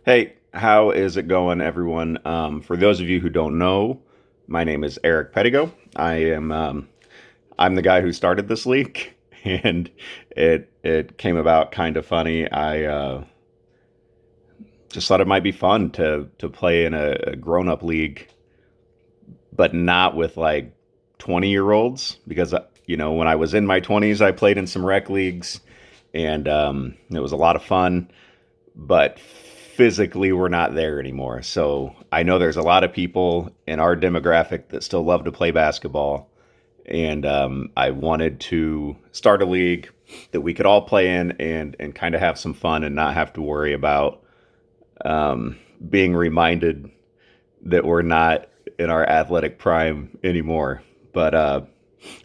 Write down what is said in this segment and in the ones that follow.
Hey, how is it going, everyone? For those of you who don't know, my name is Eric Pettigo. I'm the guy who started this league, and it came about kind of funny. I just thought it might be fun to play in a grown up league, but not with like 20-year-olds because when I was in my 20s, I played in some rec leagues, and it was a lot of fun, but physically we're not there anymore. So I know there's a lot of people in our demographic that still love to play basketball. And I wanted to start a league that we could all play in and kind of have some fun and not have to worry about being reminded that we're not in our athletic prime anymore. But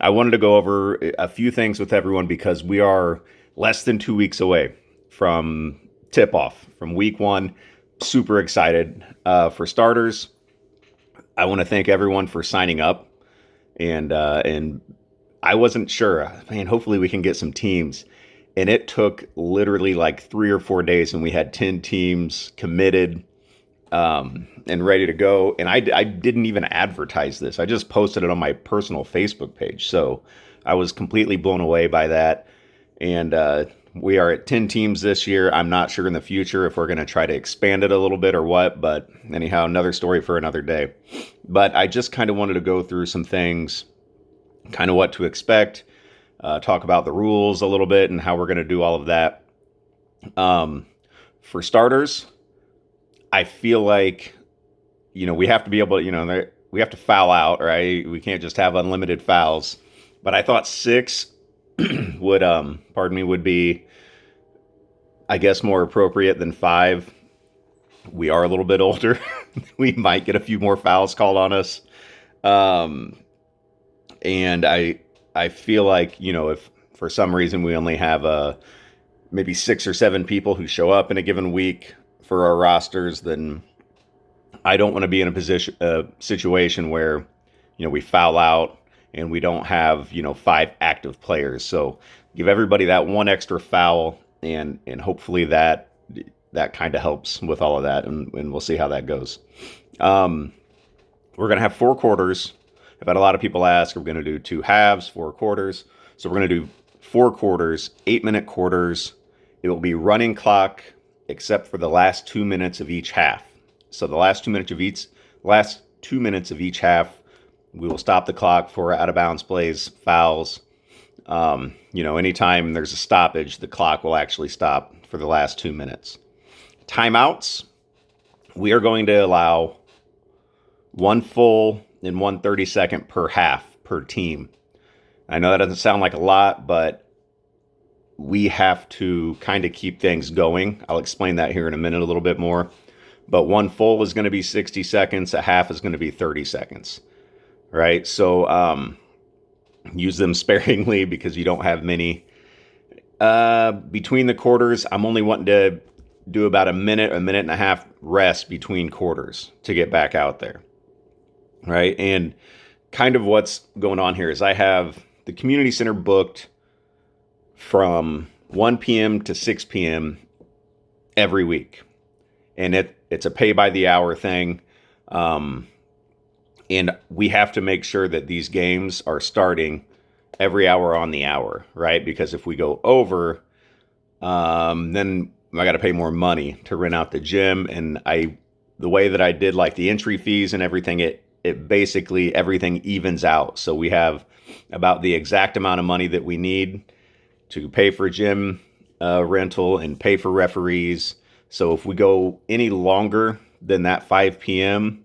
I wanted to go over a few things with everyone because we are less than 2 weeks away from tip off, from week one. Super excited. For starters, I want to thank everyone for signing up, and I wasn't sure. Man, hopefully we can get some teams. And it took literally like 3 or 4 days, and we had 10 teams committed and ready to go. And I didn't even advertise this. I just posted it on my personal Facebook page. So I was completely blown away by that. And we are at 10 teams this year. I'm not sure in the future if we're going to try to expand it a little bit or what. But anyhow, another story for another day. But I just kind of wanted to go through some things, kind of what to expect, talk about the rules a little bit and how we're going to do all of that. For starters, I feel like, we have to be able to, we have to foul out, right? We can't just have unlimited fouls. But I thought six would be, I guess, more appropriate than five. We are a little bit older. We might get a few more fouls called on us. And I feel like, if for some reason we only have maybe 6 or 7 people who show up in a given week for our rosters, then I don't want to be in a situation where, we foul out and we don't have, 5 active players. So give everybody that one extra foul, and hopefully that kind of helps with all of that, and we'll see how that goes. We're going to have 4 quarters. I've had a lot of people ask, we're going to do 2 halves, 4 quarters. So we're going to do 4 quarters, 8-minute quarters. It will be running clock except for the last 2 minutes of each half. So the last 2 minutes of each half, we will stop the clock for out of bounds plays, fouls. Anytime there's a stoppage, the clock will actually stop for the last 2 minutes. Timeouts, we are going to allow 1 full and 1 30-second per half per team. I know that doesn't sound like a lot, but we have to kind of keep things going. I'll explain that here in a minute a little bit more. But 1 full is going to be 60 seconds. A half is going to be 30 seconds. Right? So use them sparingly because you don't have many. Between the quarters, I'm only wanting to do about a minute and a half rest between quarters to get back out there. Right? And kind of what's going on here is I have the community center booked from 1 p.m. to 6 p.m. every week. And it's a pay by the hour thing. And we have to make sure that these games are starting every hour on the hour, right? Because if we go over, then I got to pay more money to rent out the gym. And the way that I did like the entry fees and everything, it basically everything evens out. So we have about the exact amount of money that we need to pay for gym rental and pay for referees. So if we go any longer than that 5 p.m.,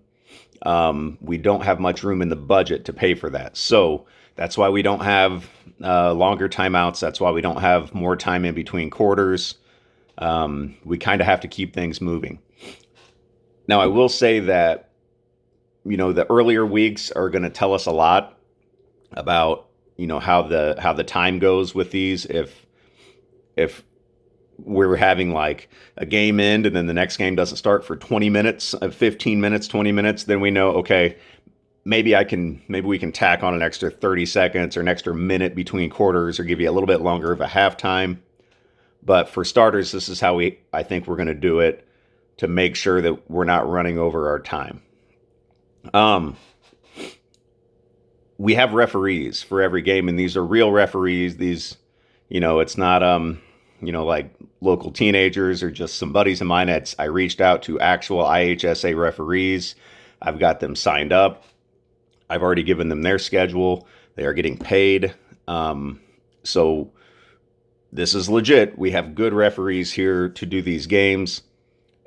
we don't have much room in the budget to pay for that. So that's why we don't have longer timeouts. That's why we don't have more time in between quarters. We kind of have to keep things moving. Now, I will say that, the earlier weeks are going to tell us a lot about, how the time goes with these. If we're having like a game end and then the next game doesn't start for 20 minutes, 15 minutes, 20 minutes, then we know, okay, maybe we can tack on an extra 30 seconds or an extra minute between quarters or give you a little bit longer of a halftime. But for starters, this is how I think we're going to do it. to make sure that we're not running over our time. Um, we have referees for every game, and these are real referees. These, it's not like local teenagers or just some buddies of mine. I reached out to actual IHSA referees. I've got them signed up. I've already given them their schedule. They are getting paid. So this is legit. We have good referees here to do these games.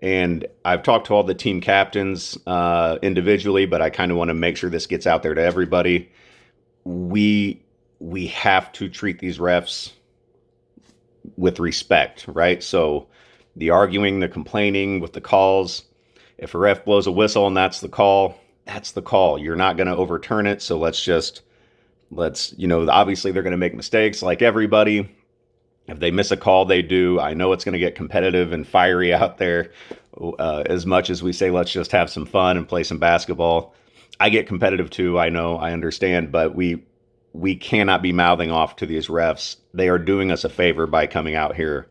And I've talked to all the team captains individually, but I kind of want to make sure this gets out there to everybody. We have to treat these refs with respect, right? So the arguing, the complaining with the calls, if a ref blows a whistle and that's the call, that's the call. You're not going to overturn it. So let's obviously they're going to make mistakes like everybody. If they miss a call, they do. I know it's going to get competitive and fiery out there. As much as we say, let's just have some fun and play some basketball. I get competitive too. I know, I understand, but we cannot be mouthing off to these refs. They are doing us a favor by coming out here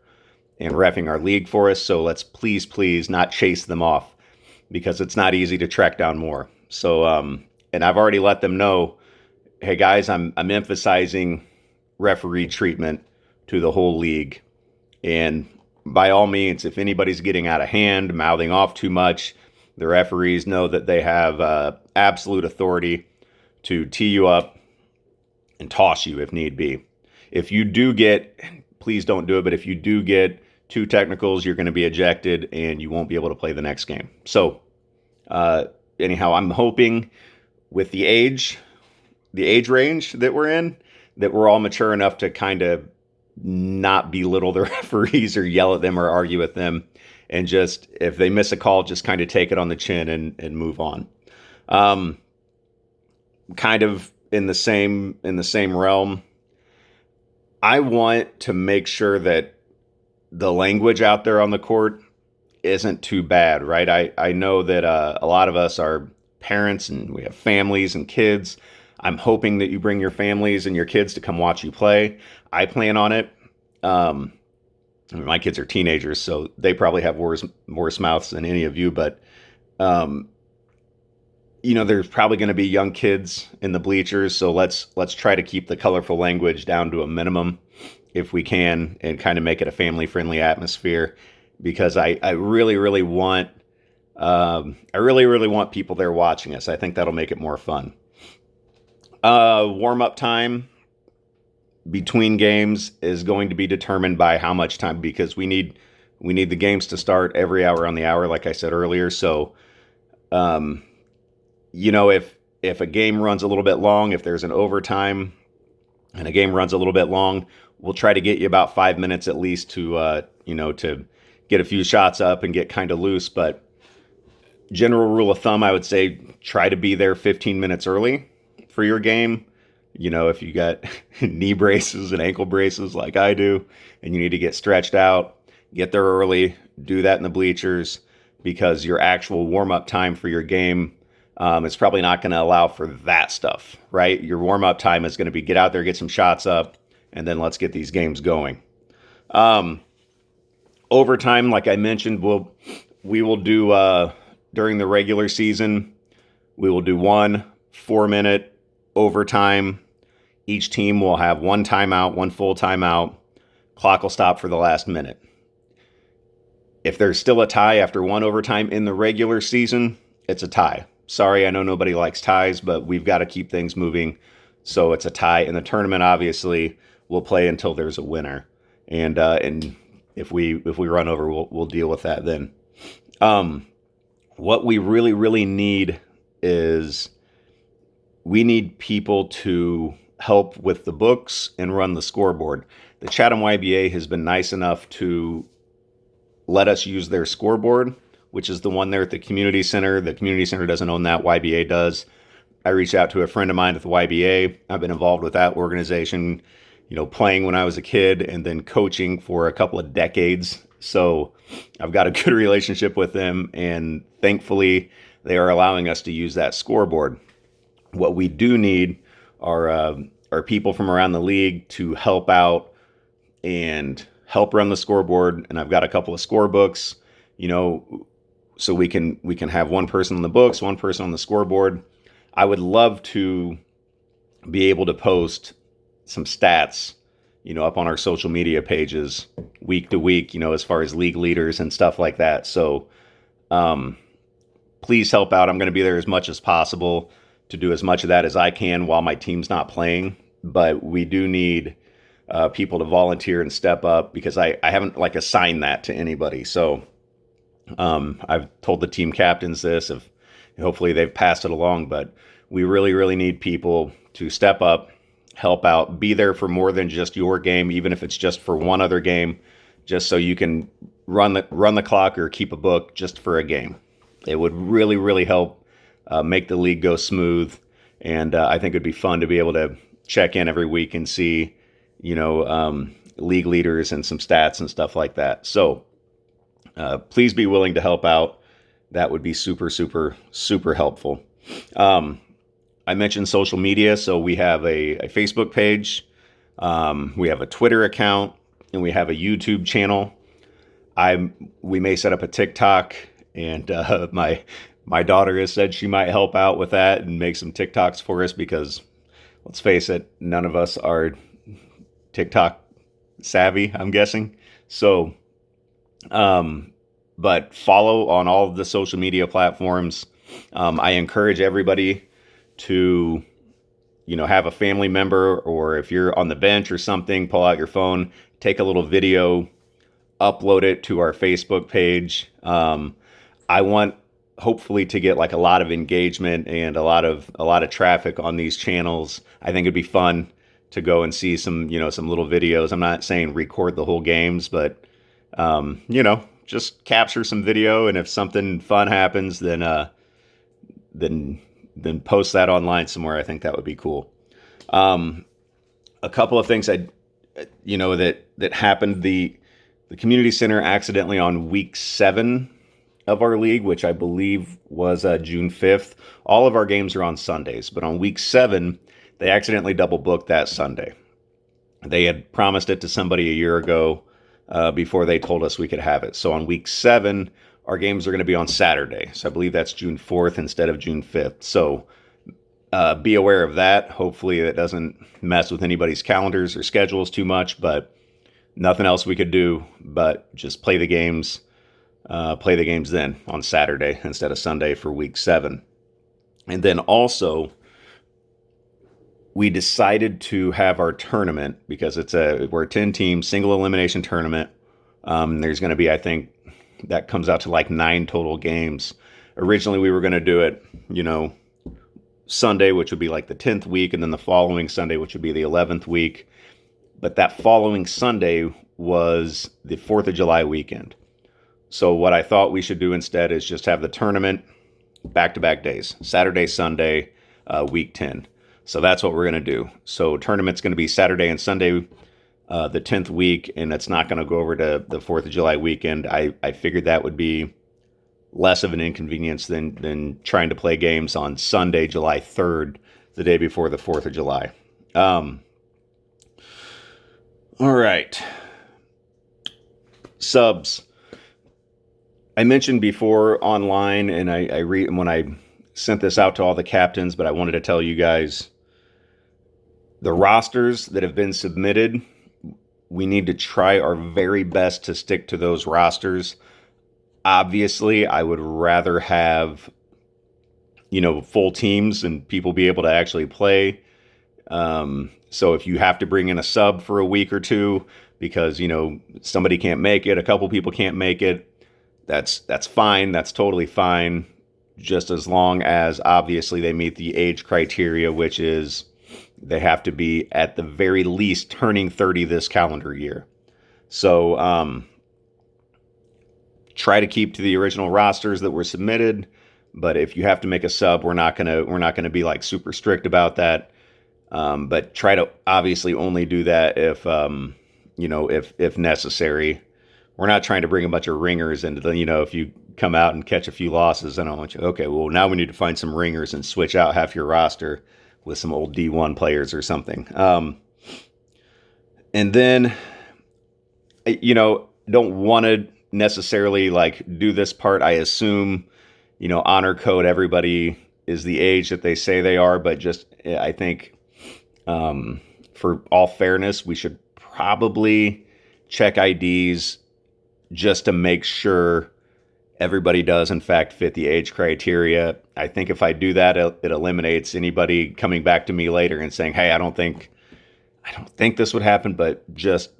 and reffing our league for us. So let's please not chase them off, because it's not easy to track down more. So, and I've already let them know, hey guys, I'm emphasizing referee treatment to the whole league. And by all means, if anybody's getting out of hand, mouthing off too much, the referees know that they have absolute authority to tee you up and toss you if need be. If you do get, please don't do it, but if you do get 2 technicals, you're going to be ejected and you won't be able to play the next game. So anyhow, I'm hoping with the age range that we're in, that we're all mature enough to kind of not belittle the referees or yell at them or argue with them, and just, if they miss a call, just kind of take it on the chin and move on. Kind of in the same realm, I want to make sure that the language out there on the court isn't too bad, right? I know that a lot of us are parents and we have families and kids. I'm hoping that you bring your families and your kids to come watch you play. I plan on it. My kids are teenagers, so they probably have worse mouths than any of you, but there's probably going to be young kids in the bleachers, so let's try to keep the colorful language down to a minimum if we can, and kind of make it a family-friendly atmosphere, because I really want people there watching us. I think that'll make it more fun. Warm-up time between games is going to be determined by how much time, because we need the games to start every hour on the hour, like I said earlier. So, if a game runs a little bit long, if there's an overtime and a game runs a little bit long, we'll try to get you about 5 minutes at least to get a few shots up and get kind of loose. But general rule of thumb, I would say try to be there 15 minutes early for your game. If you got knee braces and ankle braces like I do, and you need to get stretched out, get there early, do that in the bleachers, because your actual warm-up time for your game, it's probably not going to allow for that stuff, right? Your warm-up time is going to be get out there, get some shots up, and then let's get these games going. Overtime, like I mentioned, we will do during the regular season, we will do 1 4-minute overtime. Each team will have 1 timeout, 1 full timeout. Clock will stop for the last minute. If there's still a tie after 1 overtime in the regular season, it's a tie. Sorry, I know nobody likes ties, but we've got to keep things moving. So it's a tie. In the tournament, obviously, we'll play until there's a winner. And if we run over, we'll deal with that then. What we really need is, we need people to help with the books and run the scoreboard. The Chatham YBA has been nice enough to let us use their scoreboard, which is the one there at the community center. The community center doesn't own that, YBA does. I reached out to a friend of mine at the YBA. I've been involved with that organization, playing when I was a kid and then coaching for a couple of decades. So I've got a good relationship with them, and thankfully they are allowing us to use that scoreboard. What we do need are people from around the league to help out and help run the scoreboard. And I've got a couple of score books. so we can have one person on the books, one person on the scoreboard. I would love to be able to post some stats, up on our social media pages week to week, as far as league leaders and stuff like that. So um, please help out. I'm going to be there as much as possible to do as much of that as I can while my team's not playing. But we do need people to volunteer and step up because I haven't like assigned that to anybody. So I've told the team captains this. If hopefully they've passed it along, but we really, really need people to step up, help out, be there for more than just your game, even if it's just for one other game, just so you can run the clock or keep a book just for a game. It would really, really help make the league go smooth, and I think it'd be fun to be able to check in every week and see, league leaders and some stats and stuff like that. So please be willing to help out. That would be super, super, super helpful. I mentioned social media, so we have a Facebook page, we have a Twitter account, and we have a YouTube channel. We may set up a TikTok, and my daughter has said she might help out with that and make some TikToks for us because, let's face it, none of us are TikTok savvy, I'm guessing. So, but follow on all of the social media platforms. I encourage everybody to, have a family member, or if you're on the bench or something, pull out your phone, take a little video, upload it to our Facebook page. I want hopefully to get like a lot of engagement and a lot of traffic on these channels. I think it'd be fun to go and see some little videos. I'm not saying record the whole games, but just capture some video, and if something fun happens, then post that online somewhere. I think that would be cool. A couple of things that happened. The community center accidentally on week 7 of our league, which I believe was June 5th. All of our games are on Sundays, but on week 7, they accidentally double booked that Sunday. They had promised it to somebody a year ago before they told us we could have it. So on week 7, our games are going to be on Saturday. So I believe that's June 4th instead of June 5th. So be aware of that. Hopefully it doesn't mess with anybody's calendars or schedules too much, but nothing else we could do but just play the games then on Saturday instead of Sunday for week 7. And then also, we decided to have our tournament because we're a 10-team single elimination tournament. There's going to be, I think, that comes out to like 9 total games. Originally, we were going to do it, Sunday, which would be like the 10th week, and then the following Sunday, which would be the 11th week. But that following Sunday was the 4th of July weekend. So what I thought we should do instead is just have the tournament back-to-back days, Saturday, Sunday, week 10. So that's what we're going to do. So tournament's going to be Saturday and Sunday, the 10th week, and it's not going to go over to the 4th of July weekend. I figured that would be less of an inconvenience than trying to play games on Sunday, July 3rd, the day before the 4th of July. All right. Subs. I mentioned before online, and I read when I sent this out to all the captains, but I wanted to tell you guys, the rosters that have been submitted, we need to try our very best to stick to those rosters. Obviously, I would rather have, full teams and people be able to actually play. So if you have to bring in a sub for a week or two because, somebody can't make it, a couple people can't make it, that's fine. That's totally fine. Just as long as obviously they meet the age criteria, which is they have to be at the very least turning 30 this calendar year. So try to keep to the original rosters that were submitted. But if you have to make a sub, we're not gonna be like super strict about that. But try to obviously only do that if necessary. We're not trying to bring a bunch of ringers into if you come out and catch a few losses, I don't want you, okay, well, now we need to find some ringers and switch out half your roster with some old D1 players or something. And then, don't want to necessarily like do this part. I assume, honor code, everybody is the age that they say they are, but just, I think, for all fairness, we should probably check IDs just to make sure everybody does in fact fit the age criteria. I think if I do that, it eliminates anybody coming back to me later and saying, "Hey, I don't think this would happen," but just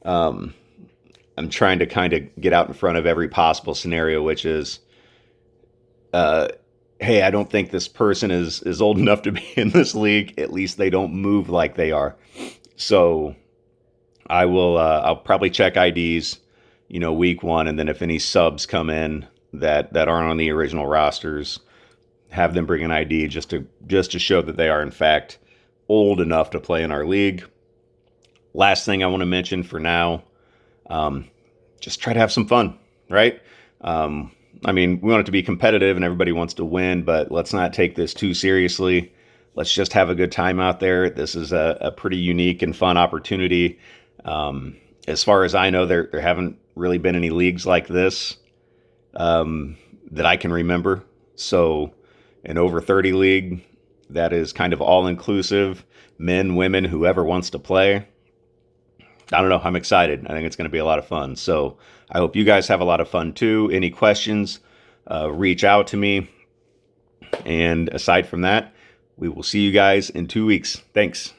um, I'm trying to kind of get out in front of every possible scenario, which is, hey, I don't think this person is old enough to be in this league. At least they don't move like they are. So I'll probably check IDs, week one, and then if any subs come in that aren't on the original rosters, have them bring an ID just to show that they are in fact old enough to play in our league. Last thing I want to mention for now, just try to have some fun, right? I mean, we want it to be competitive and everybody wants to win, but let's not take this too seriously. Let's just have a good time out there. This is a pretty unique and fun opportunity. As far as I know, there haven't really been any leagues like this that I can remember. So an over 30 league that is kind of all inclusive, men, women, whoever wants to play. I don't know. I'm excited. I think it's going to be a lot of fun. So I hope you guys have a lot of fun too. Any questions, reach out to me. And aside from that, we will see you guys in 2 weeks. Thanks.